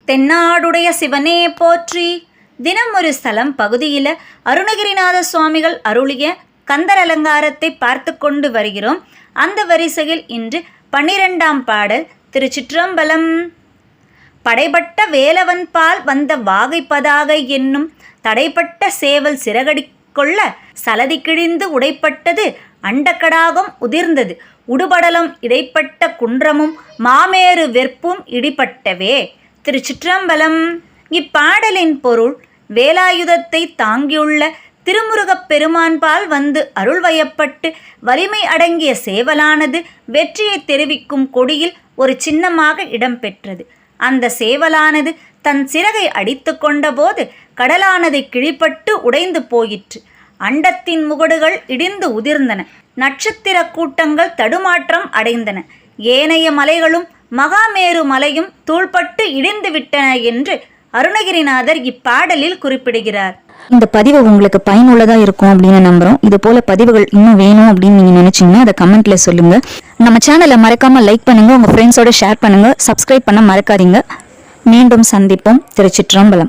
தென்னாடுடைய சிவனே போற்றி. தினம் ஒரு ஸ்தலம் பகுதியில் அருணகிரிநாத சுவாமிகள் அருளிய கந்தர் அலங்காரத்தை பார்த்து கொண்டு வருகிறோம். அந்த வரிசையில் இன்று 12ஆம் பாடல். திருச்சிற்றம்பலம். படைபட்ட வேலவன் பால் வந்த வாகை பதாகை என்னும் தடைப்பட்ட சேவல் சிறகடி கொள்ள சலதி கிழிந்து உடைப்பட்டது அண்டக்கடாகம் உதிர்ந்தது உடுபடலம் இடைப்பட்ட குன்றமும் மாமேறு வெற்பும் இடிபட்டவே. திருச்சிற்றம்பலம். இப்பாடலின் பொருள், வேலாயுதத்தை தாங்கியுள்ள திருமுருகப் பெருமான்பால் வந்து அருள்வயப்பட்டு வலிமை அடங்கிய சேவலானது வெற்றியை தெரிவிக்கும் கொடியில் ஒரு சின்னமாக இடம்பெற்றது. அந்த சேவலானது தன் சிறகை அடித்து கொண்டபோது கடலானது கிழிப்பட்டு உடைந்து போயிற்று. அண்டத்தின் முகடுகள் இடிந்து உதிர்ந்தன. நட்சத்திர கூட்டங்கள் தடுமாற்றம் அடைந்தன. ஏனைய மலைகளும் மகாமேரு மலையும் தூள்பட்டு இடிந்து விட்டன என்று அருணகிரிநாதர் இப்பாடலில் குறிப்பிடுகிறார். இந்த பதிவு உங்களுக்கு பயனுள்ளதா இருக்கும் அப்படின்னு நம்புறோம். இது போல பதிவுகள் இன்னும் வேணும் அப்படின்னு நீங்க நினைச்சீங்கன்னா அதை கமெண்ட்ல சொல்லுங்க. நம்ம சேனலை மறக்காம லைக் பண்ணுங்க, உங்க ஃப்ரெண்ட்ஸோட ஷேர் பண்ணுங்க, சப்ஸ்கிரைப் பண்ண மறக்காதீங்க. மீண்டும் சந்திப்போம். திருச்சிற்றம்பலம்.